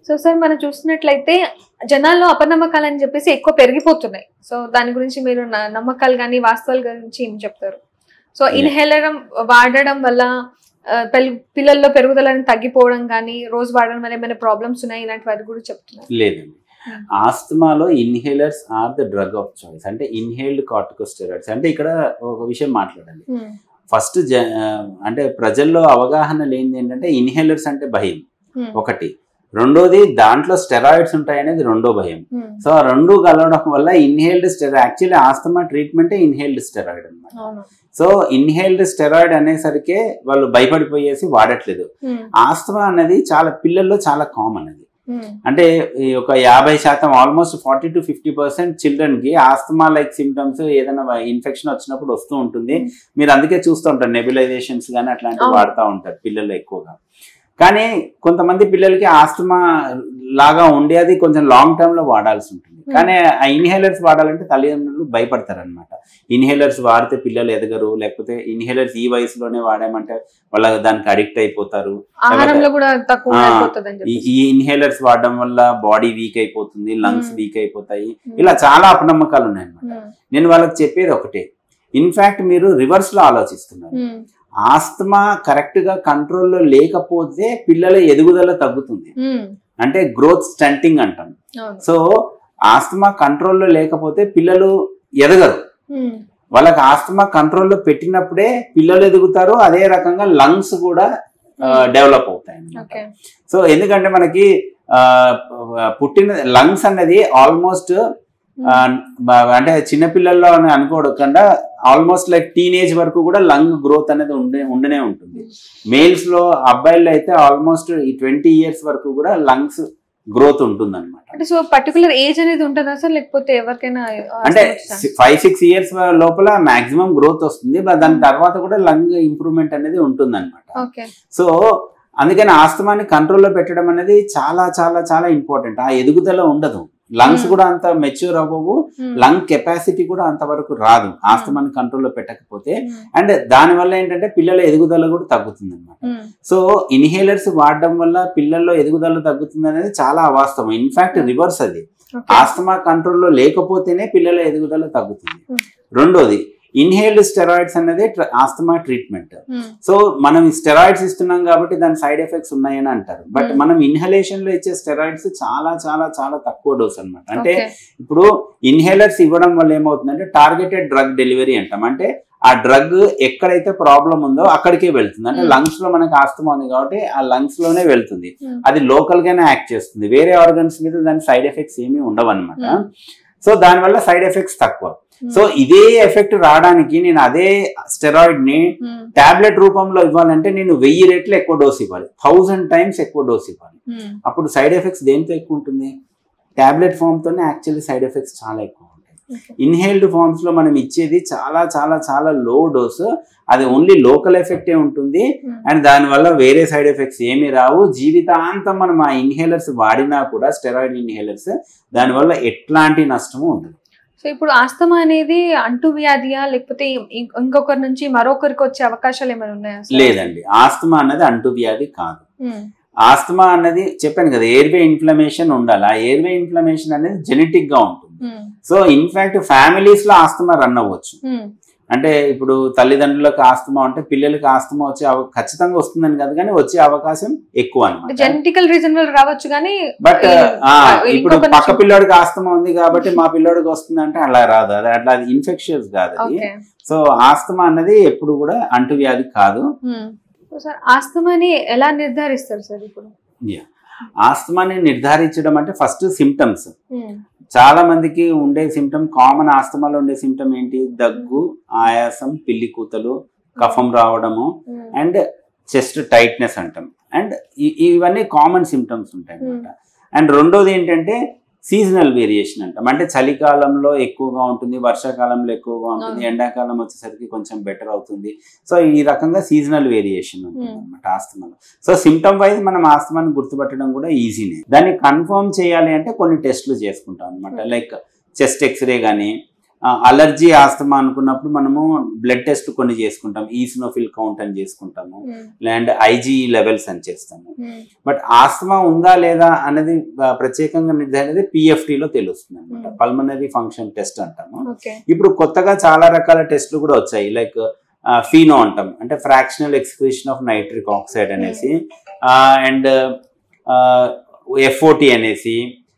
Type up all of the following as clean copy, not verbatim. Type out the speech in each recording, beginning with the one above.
So sir మనం చూస్తున్నట్లయితే జనాల్లో అపనమ్మకాలు అని చెప్పేసి ఎక్కువ పెరిగిపోతున్నాయి. సో దాని గురించి మీరు నమ్మకాలు కానీ వాస్తవాల గురించి ఏం చెప్తారు? సో ఇన్హేలర్ వాడడం వల్ల పిల్లల్లో పెరుగుదలని తగ్గిపోవడం కానీ, రోజు వాడడం వల్ల ఏమైనా ప్రాబ్లమ్స్ ఉన్నాయి ఇలాంటి వాటి గురించి చెప్తున్నారు? లేదండి. ఆస్తమాలో inhalers are the drug of choice. అంటే ఇన్హేల్డ్ కార్టికోస్టెరాయిడ్స్ అంటే ఇక్కడ ఒక విషయం మాట్లాడాలి. ఫస్ట్ అంటే ప్రజల్లో అవగాహన లేనిది ఏంటంటే ఇన్హేలర్స్ అంటే భయం ఒకటి, రెండోది దాంట్లో స్టెరాయిడ్స్ ఉంటాయనేది రెండో భయం. సో ఆ రెండు కలవడం వల్ల ఇన్హేల్డ్ స్టెరాయిడ్, యాక్చువల్లీ ఆస్తమా ట్రీట్మెంటే ఇన్హేల్డ్ స్టెరాయిడ్ అనమాట. సో ఇన్హేల్డ్ స్టెరాయిడ్ అనేసరికి వాళ్ళు భయపడిపోయేసి వాడట్లేదు. ఆస్తమా అనేది చాలా పిల్లల్లో చాలా కామన్ అది. అంటే ఒక 50% ఆల్మోస్ట్ 40 to 50% చిల్డ్రన్ కి ఆస్తమా లైక్ సిమ్టమ్స్ ఏదైనా ఇన్ఫెక్షన్ వచ్చినప్పుడు వస్తూ ఉంటుంది. మీరు అందుకే చూస్తూ ఉంటారు నెబులైజేషన్స్ కానీ అట్లాంటివి వాడుతూ ఉంటారు పిల్లలు ఎక్కువగా. కానీ కొంతమంది పిల్లలకి ఆస్తమా లాగా ఉండేది కొంచెం లాంగ్ టర్మ్ లో వాడాల్సి ఉంటుంది. కానీ ఆ ఇన్హేలర్స్ వాడాలంటే తల్లిదండ్రులు భయపడతారు అనమాట. ఇన్హేలర్స్ వాడితే పిల్లలు ఎదగరు, లేకపోతే ఇన్హేలర్స్ ఈ వయసులోనే వాడామంటే వాళ్ళ దానికి అడిక్ట్ అయిపోతారు, ఈ ఇన్హేలర్స్ వాడడం వల్ల బాడీ వీక్ అయిపోతుంది, లంగ్స్ వీక్ అయిపోతాయి, ఇలా చాలా అపనమ్మకాలు ఉన్నాయన్నమాట. నేను వాళ్ళకి చెప్పేది ఒకటే, ఇన్ఫాక్ట్ మీరు రివర్స్ లో ఆలోచిస్తున్నారు. ఆస్తమా కరెక్ట్ గా కంట్రోల్లో లేకపోతే పిల్లల ఎదుగుదల తగ్గుతుంది, అంటే గ్రోత్ స్టంటింగ్ అంటాం. సో ఆస్తమా కంట్రోల్లో లేకపోతే పిల్లలు ఎదగరు. వాళ్ళకి ఆస్తమా కంట్రోల్లో పెట్టినప్పుడే పిల్లలు ఎదుగుతారు, అదే రకంగా లంగ్స్ కూడా డెవలప్ అవుతాయి అన్నమాట. సో ఎందుకంటే మనకి పుట్టిన లంగ్స్ అన్నది ఆల్మోస్ట్ అంటే చిన్నపిల్లల్లో అని అనుకోకుండా ఆల్మోస్ట్ లైక్ టీనేజ్ వరకు కూడా లంగ్ గ్రోత్ అనేది ఉండనే ఉంటుంది. మేల్స్ లో అబ్బాయిల్లో అయితే ఆల్మోస్ట్ ఈ 20 years వరకు కూడా లంగ్స్ గ్రోత్ ఉంటుంది అనమాట. అంటే సో పర్టికులర్ ఏజ్ అనేది ఉంటుందా సార్, లేకపోతే ఎవరికైనా? అంటే 5-6 years లోపల మాక్సిమం గ్రోత్ వస్తుంది, దాని తర్వాత కూడా లంగ్ ఇంప్రూవ్మెంట్ అనేది ఉంటుంది అనమాట. సో అందుకని ఆస్తమాని కంట్రోల్లో పెట్టడం అనేది చాలా చాలా చాలా ఇంపార్టెంట్. ఆ ఎదుగుదల ఉండదు, లంగ్స్ కూడా అంత మెచ్యూర్ అవ్వవు, లంగ్ కెపాసిటీ కూడా అంతవరకు రాదు ఆస్తమాని కంట్రోల్లో పెట్టకపోతే. అండ్ దానివల్ల ఏంటంటే పిల్లల ఎదుగుదల కూడా తగ్గుతుంది అనమాట. సో ఇన్హేలర్స్ వాడడం వల్ల పిల్లల్లో ఎదుగుదల తగ్గుతుంది అనేది చాలా అవాస్తవం. ఇన్ఫాక్ట్ రివర్స్ అది. ఆస్తమా కంట్రోల్లో లేకపోతేనే పిల్లల ఎదుగుదల తగ్గుతుంది. రెండోది ఇన్హేల్డ్ స్టెరాయిడ్స్ అనేది ఆస్తమా ట్రీట్మెంట్. సో మనం స్టెరాయిడ్స్ ఇస్తున్నాం కాబట్టి దాని సైడ్ ఎఫెక్ట్స్ ఉన్నాయని అంటారు, బట్ మనం ఇన్హలేషన్ లో ఇచ్చే స్టెరాయిడ్స్ చాలా చాలా చాలా తక్కువ డోస్ అనమాట. అంటే ఇప్పుడు ఇన్హేలర్స్ ఇవ్వడం వల్ల ఏమవుతుందంటే టార్గెటెడ్ డ్రగ్ డెలివరీ అంటాం. అంటే ఆ డ్రగ్ ఎక్కడైతే ప్రాబ్లం ఉందో అక్కడికే వెళ్తుంది. అంటే లంగ్స్ లో మనకి ఆస్తమా ఉంది కాబట్టి ఆ లంగ్స్ లోనే వెళ్తుంది, అది లోకల్ గానే యాక్ట్ చేస్తుంది, వేరే ఆర్గన్స్ మీద దాని సైడ్ ఎఫెక్ట్స్ ఏమీ ఉండవు అనమాట. సో దానివల్ల సైడ్ ఎఫెక్ట్స్ తక్కువ. సో ఇదే ఎఫెక్ట్ రావడానికి నేను అదే స్టెరాయిడ్ ని టాబ్లెట్ రూపంలో ఇవ్వాలంటే నేను 1000 రెట్లు ఎక్కువ డోస్ ఇవ్వాలి, 1000 times ఎక్కువ డోస్ ఇవ్వాలి. అప్పుడు సైడ్ ఎఫెక్ట్స్ దేంతో ఎక్కువ ఉంటుంది? టాబ్లెట్ ఫామ్ తోనే యాక్చువల్లీ సైడ్ ఎఫెక్ట్స్ చాలా ఎక్కువ ఉంటాయి. ఇన్హేల్డ్ ఫార్మ్స్ లో మనం ఇచ్చేది చాలా చాలా చాలా లో డోస్, అది ఓన్లీ లోకల్ ఎఫెక్టే ఉంటుంది. అండ్ దానివల్ల వేరే సైడ్ ఎఫెక్ట్స్ ఏమీ రావు. జీవితాంతం మనం ఆ ఇన్హేలర్స్ వాడినా కూడా స్టెరాయిడ్ ఇన్హేలర్స్ దానివల్ల ఎట్లాంటి నష్టము ఉండదు. సో ఇప్పుడు ఆస్తమా అనేది అంటువ్యాధియా, లేకపోతే ఇంకొకరి నుంచి మరొకరికి వచ్చే అవకాశాలు ఏమైనా ఉన్నాయా? లేదండి, ఆస్తమా అన్నది అంటువ్యాధి కాదు. ఆస్తమా అన్నది చెప్పాను కదా, ఎయిర్వే ఇన్ఫ్లమేషన్ ఉండాలి. ఆ ఎయిర్వే ఇన్ఫ్లమేషన్ అనేది జెనెటిక్ గా ఉంటుంది. సో ఇన్ఫాక్ట్ ఫ్యామిలీస్ లో ఆస్తమా రన్ అవ్వచ్చు. అంటే ఇప్పుడు తల్లిదండ్రులకు ఆస్తమా ఉంటే పిల్లలకి ఆస్తమా వచ్చే ఖచ్చితంగా వస్తుందని కాదు, కానీ వచ్చే అవకాశం ఎక్కువ అనమాట. జెనెటికల్ రీజన్ వల్ల రావచ్చు కానీ, బట్ ఇప్పుడు పక్క పిల్లోడికి ఆస్తమా ఉంది కాబట్టి మా పిల్లోడికి వస్తుంది అంటే అలా రాదు, అది అట్లా అది ఇన్ఫెక్షన్స్ కాదు అది. సో ఆస్తమా అన్నది ఎప్పుడు కూడా అంటువ్యాధి కాదు. సార్ ఆస్తమాని ఎలా నిర్ధారిస్తారు సార్? ఇప్పుడు ఆస్తమాని నిర్ధారించడం అంటే ఫస్ట్ సిమ్టమ్స్. చాలా మందికి ఉండే సిమ్టమ్, కామన్ ఆస్తమాలో ఉండే సిమ్టమ్ ఏంటి? దగ్గు, ఆయాసం, పిల్లి కూతలు, కఫం రావడము అండ్ చెస్ట్ టైట్నెస్ అంటాం. అండ్ ఇవన్నీ కామన్ సిమ్టమ్స్ ఉంటాయి అన్నమాట. అండ్ రెండోది ఏంటంటే సీజనల్ వేరియేషన్ అంటాం. అంటే చలికాలంలో ఎక్కువగా ఉంటుంది, వర్షాకాలంలో ఎక్కువగా ఉంటుంది, ఎండాకాలం వచ్చేసరికి కొంచెం బెటర్ అవుతుంది. సో ఈ రకంగా సీజనల్ వేరియేషన్ ఉంటుంది అనమాట ఆస్తమాలో. సో సిమ్టమ్ వైజ్ మనం ఆస్తమాని గుర్తుపట్టడం కూడా ఈజీనే. దాన్ని కన్ఫర్మ్ చేయాలి అంటే కొన్ని టెస్టులు చేసుకుంటాం అనమాట. లైక్ చెస్ట్ ఎక్స్రే కానీ, అలర్జీ ఆస్తమా అనుకున్నప్పుడు మనము బ్లడ్ టెస్ట్ కొన్ని చేసుకుంటాం, ఈసినోఫిల్ కౌంట్ అని చేసుకుంటాము, అండ్ ఐజీ లెవెల్స్ అని చేస్తాము. బట్ ఆస్తమా ఉందా లేదా అనేది ప్రత్యేకంగా నిర్ధారణ పిఎఫ్టీలో తెలుస్తుంది అనమాట, పల్మనరీ ఫంక్షన్ టెస్ట్ అంటాము. ఇప్పుడు కొత్తగా చాలా రకాల టెస్ట్లు కూడా వచ్చాయి, లైక్ ఫీనో అంటాం, అంటే fractional excretion of nitric oxide అనేసి, అండ్ FOT అనేసి.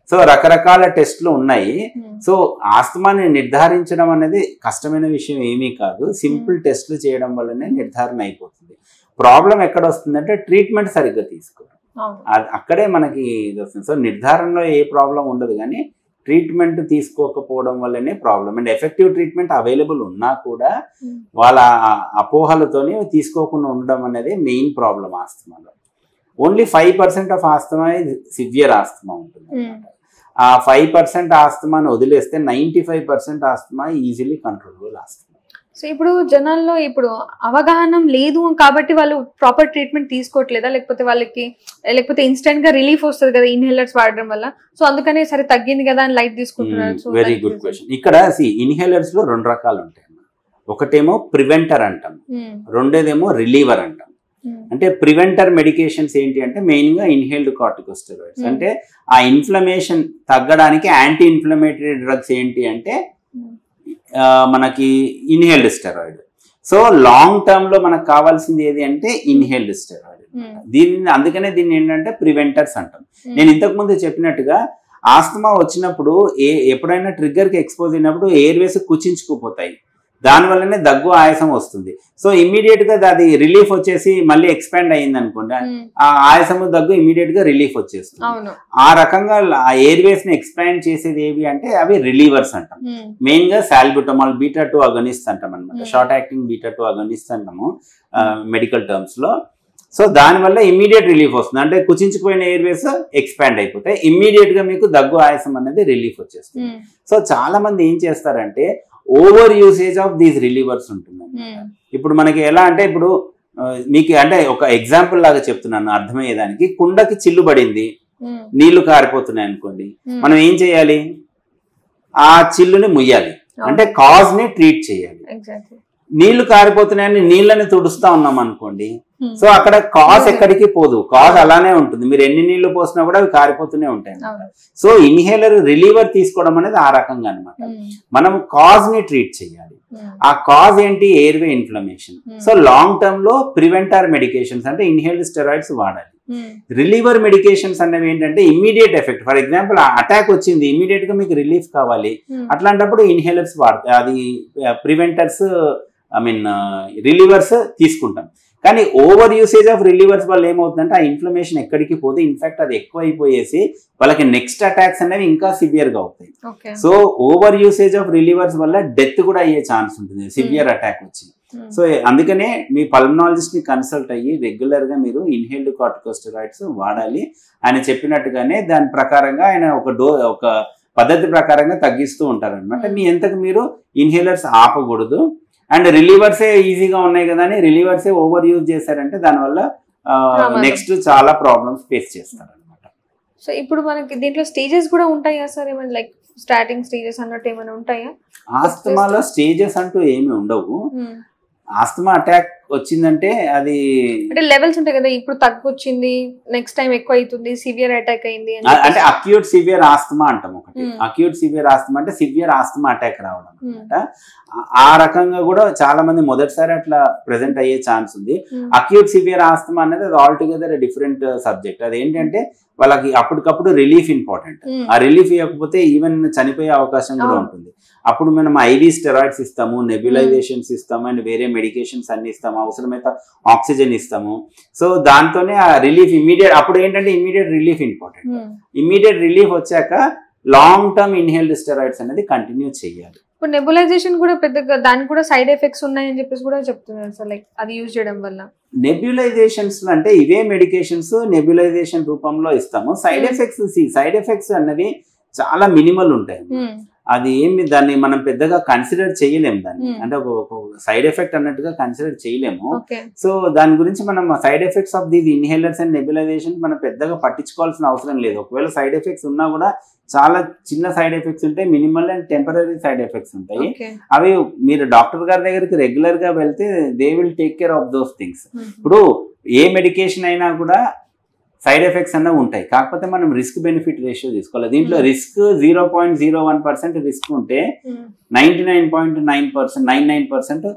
సో రకరకాల టెస్ట్లు ఉన్నాయి. సో ఆస్తమాని నిర్ధారించడం అనేది కష్టమైన విషయం ఏమీ కాదు, సింపుల్ టెస్ట్లు చేయడం వల్లనే నిర్ధారణ అయిపోతుంది. ప్రాబ్లం ఎక్కడ వస్తుందంటే ట్రీట్మెంట్ సరిగ్గా తీసుకోవడం, అక్కడే మనకి ఇది వస్తుంది. సో నిర్ధారణలో ఏ ప్రాబ్లం ఉండదు, కానీ ట్రీట్మెంట్ తీసుకోకపోవడం వల్లనే problem. And effective treatment available ఉన్నా కూడా వాళ్ళ అపోహలతోనే తీసుకోకుండా ఉండడం అనేది మెయిన్ ప్రాబ్లం ఆస్తమాలో. Only 5% of asthma severe asthma ఉంటుంది. ఆ 5% ఆస్తమాని వదిలేస్తే 95% asthma easily controllable asthma. So ఇప్పుడు జనాల్లో ఇప్పుడు అవగాహన లేదు కాబట్టి వాళ్ళు ప్రాపర్ ట్రీట్మెంట్ తీసుకోవట్లేదా, లేకపోతే ఇన్స్టెంట్ గా రిలీఫ్ వస్తుంది కదా ఇన్హేలర్స్ వాడడం వల్ల, సో అందుకనే సరే తగ్గింది కదా అని లైట్ తీసుకుంటున్నారు? Very good question. ఇక్కడ ఇన్హేలర్స్ లో 2 రకాలు ఉంటాయి. ఒకటేమో ప్రివెంటర్ అంటాం, రెండోదేమో రిలీవర్ అంటాం. అంటే ప్రివెంటర్ మెడికేషన్స్ ఏంటి అంటే మెయిన్ గా ఇన్హేల్డ్ కార్టికోస్టెరాయిడ్స్, అంటే ఆ ఇన్ఫ్లమేషన్ తగ్గడానికి యాంటీ ఇన్ఫ్లమేటరీ డ్రగ్స్ ఏంటి అంటే మనకి inhaled steroid. So long term లో మనకు కావాల్సింది ఏది అంటే ఇన్హేల్డ్ స్టెరాయిడ్. అందుకనే దీన్ని ఏంటంటే ప్రివెంటర్స్ అంటాం. నేను ఇంతకు ముందు చెప్పినట్టుగా ఆస్తమా వచ్చినప్పుడు ఎప్పుడైనా ట్రిగ్గర్ కి ఎక్స్పోజ్ అయినప్పుడు ఎయిర్వేస్ కుచించుకుపోతాయి, దానివల్లనే దగ్గు ఆయాసం వస్తుంది. సో ఇమ్మీడియట్ గా అది రిలీఫ్ వచ్చేసి మళ్ళీ ఎక్స్పాండ్ అయ్యింది అనుకోండి, ఆ ఆయాసము దగ్గు ఇమ్మీడియట్ గా రిలీఫ్ వచ్చేస్తుంది. ఆ రకంగా ఆ ఎయిర్వేస్ ని ఎక్స్పాండ్ చేసేది ఏవి అంటే అవి రిలీవర్స్ అంటాం. మెయిన్ గా సాల్బుటమాల్ బీటా-2 అగనిస్ట్ అంటాం అనమాట, షార్ట్ యాక్టింగ్ బీటా-2 అగనిస్ట్ అంటాము మెడికల్ టర్మ్స్ లో. సో దానివల్ల ఇమ్మీడియట్ రిలీఫ్ వస్తుంది, అంటే కుచించుకుపోయిన ఎయిర్వేస్ ఎక్స్పాండ్ అయిపోతాయి, ఇమ్మీడియట్ గా మీకు దగ్గు ఆయాసం అనేది రిలీఫ్ వచ్చేస్తుంది. సో చాలా మంది ఏం చేస్తారంటే over usage of these relievers ఉంటుంది. ఇప్పుడు మనకి ఎలా అంటే, ఇప్పుడు మీకు అంటే ఒక ఎగ్జాంపుల్ లాగా చెప్తున్నాను అర్థమయ్యేదానికి, కుండకి చిల్లు పడింది, నీళ్లు కారిపోతున్నాయి అనుకోండి, మనం ఏం చేయాలి? ఆ చిల్లుని ముయ్యాలి, అంటే కాజ్ ని ట్రీట్ చేయాలి. నీళ్లు కారిపోతున్నాయని నీళ్ళని తుడుస్తా ఉన్నాం అనుకోండి, సో అక్కడ కాజ్ ఎక్కడికి పోదు, కాజ్ అలానే ఉంటుంది, మీరు ఎన్ని నీళ్లు పోసినా కూడా అవి కారిపోతూనే ఉంటాయి. సో ఇన్హేలర్ రిలీవర్ తీసుకోవడం అనేది ఆ రకంగా అనమాట. మనం కాజ్ ని ట్రీట్ చేయాలి. ఆ కాజ్ ఏంటి? Airway inflammation. So long term లో ప్రివెంటర్ మెడికేషన్స్ అంటే ఇన్హేల్డ్ స్టెరాయిడ్స్ వాడాలి. రిలీవర్ మెడికేషన్స్ అనేవి ఏంటంటే immediate effect. For example attack వచ్చింది, ఇమ్మీడియట్ గా మీకు రిలీఫ్ కావాలి, అట్లాంటప్పుడు ఇన్హేలర్స్ వాడతాయి, అది ప్రివెంటర్స్ రిలీవర్స్ తీసుకుంటాం. కానీ ఓవర్ యూసేజ్ ఆఫ్ రిలీవర్స్ వల్ల ఏమవుతుందంటే ఆ ఇన్ఫ్లమేషన్ ఎక్కడికి పోదు, ఇన్ఫాక్ట్ అది ఎక్కువ అయిపోయేసి వాళ్ళకి నెక్స్ట్ అటాక్స్ అనేవి ఇంకా సివియర్ గా అవుతాయి. So over usage of relievers వల్ల డెత్ కూడా అయ్యే ఛాన్స్ ఉంటుంది సివియర్ అటాక్ వచ్చి. సో అందుకనే మీ పల్మనాలజిస్ట్ ని కన్సల్ట్ అయ్యి రెగ్యులర్ గా మీరు ఇన్హేల్డ్ కార్టికోస్టెరాయిడ్స్ వాడాలి. ఆయన చెప్పినట్టుగానే దాని ప్రకారంగా ఆయన ఒక పద్ధతి ప్రకారంగా తగ్గిస్తూ ఉంటారు అనమాట. మీ ఎంతకు మీరు ఇన్హేలర్స్ ఆపకూడదు. అండ్ రిలీవర్సే ఈజీగా ఉన్నాయి కదా అని రిలీవర్సే ఓవర్ యూజ్ చేశారంటే దానివల్ల నెక్స్ట్ చాలా ప్రాబ్లమ్స్ ఫేస్ చేస్తారు అనమాట. సో ఇప్పుడు మనకి దీంట్లో స్టేజెస్ కూడా ఉంటాయా సార్? ఏమైనా లైక్ స్టార్టింగ్ స్టేజెస్ అన్నట్టు ఏమైనా ఉంటాయా? ఆస్తమాలో స్టేజెస్ అంటూ ఏమి ఉండవు. ఆస్తమా అటాక్ వచ్చిందంటే అది అంటే లెవెల్స్ ఉంటాయి కదా, ఇప్పుడు తగ్గొచ్చింది, నెక్స్ట్ టైం ఎక్కువ అవుతుంది, సివియర్ అటాక్ అయింది అంటే అక్యూట్ సివియర్ ఆస్తమా అంటాం ఒకటి. అక్యూట్ సివియర్ ఆస్తమా అంటే సివియర్ ఆస్తమా అటాక్ రావడం అనమాట. ఆ రకంగా కూడా చాలా మంది మొదటిసారి అట్లా ప్రెసెంట్ అయ్యే ఛాన్స్ ఉంది. అక్యూట్ సివియర్ ఆస్తమా అనేది అది ఆల్ టుగెదర్ డిఫరెంట్ సబ్జెక్ట్. అది ఏంటంటే వాళ్ళకి అప్పటికప్పుడు రిలీఫ్ ఇంపార్టెంట్, ఆ రిలీఫ్ ఇవ్వకపోతే ఈవెన్ చనిపోయే అవకాశం కూడా ఉంటుంది. అప్పుడు మనం ఐవీ స్టెరాయిడ్స్ ఇస్తాము, నెబ్యులైజేషన్స్ ఇస్తాము, అండ్ వేరే మెడికేషన్స్ అన్ని ఇస్తాము, అవసరమైతే ఆక్సిజన్ ఇస్తాము. సో దాంతోనే ఆ రిలీఫ్ ఇమీడియట్, అప్పుడు ఏంటంటే immediate relief important. Immediate relief వచ్చాక లాంగ్ టర్మ్ ఇన్హేల్డ్ స్టెరాయిడ్స్ అనేది కంటిన్యూ చేయాలి. ఇప్పుడు నెబులైజేషన్ కూడా పెద్దగా దానికి కూడా సైడ్ ఎఫెక్ట్స్ ఉన్నాయని చెప్పేసి కూడా చెప్తున్నారు సార్, లైక్ అది యూజ్ చేయడం వల్ల. నెబ్యులైజేషన్స్ అంటే ఇవే మెడికేషన్స్ నెబ్యులైజేషన్ రూపంలో ఇస్తాము. సైడ్ ఎఫెక్ట్స్ అన్నవి చాలా మినిమల్ ఉంటాయి. అది ఏమి దాన్ని మనం పెద్దగా కన్సిడర్ చేయలేము దాన్ని, అంటే ఒక సైడ్ ఎఫెక్ట్ అన్నట్టుగా కన్సిడర్ చేయలేము. సో దాని గురించి మనం side effects of these inhalers and nebulisation మనం పెద్దగా పట్టించుకోవాల్సిన అవసరం లేదు. ఒకవేళ సైడ్ ఎఫెక్ట్స్ ఉన్నా కూడా చాలా చిన్న సైడ్ ఎఫెక్ట్స్ ఉంటాయి, minimal and temporary side effects ఉంటాయి. అవి మీరు డాక్టర్ గారి దగ్గరికి రెగ్యులర్ గా వెళ్తే they will take care of those things. ఇప్పుడు ఏ మెడికేషన్ అయినా కూడా సైడ్ ఎఫెక్ట్స్ అన్న ఉంటాయి, కాకపోతే మనం రిస్క్ బెనిఫిట్ రేషియో తీసుకోవాలి. దీంట్లో రిస్క్ 0.01% రిస్క్ ఉంటే 99.9%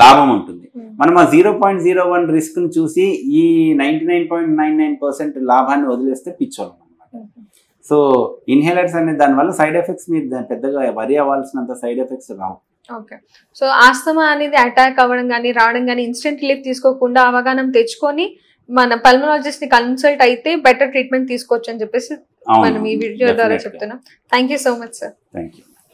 లాభం ఉంటుంది. మనం ఆ 0.01 రిస్క్ ను చూసి ఈ 99.99% లాభాన్ని వదిలేస్తే పిచ్చోళ్ళం అనమాట. సో ఇన్హేలర్స్ అనే దానివల్ల సైడ్ ఎఫెక్ట్స్ మీద పెద్దగా వరి అవ్వాల్సినంత సైడ్ ఎఫెక్ట్స్ రావు. ఓకే. సో ఆస్తమా అనేది అటాక్ అవ్వడం కానీ రావడం కానీ ఇన్స్టెంట్ రిలీఫ్ తీసుకోకుండా అవగాహన తెచ్చుకొని మన పల్మనాలజిస్ట్ ని కన్సల్ట్ అయితే బెటర్ ట్రీట్మెంట్ తీసుకోవచ్చు అని చెప్పేసి మనం ఈ వీడియో ద్వారా చెప్తున్నాం. Thank you so much sir. Thank you.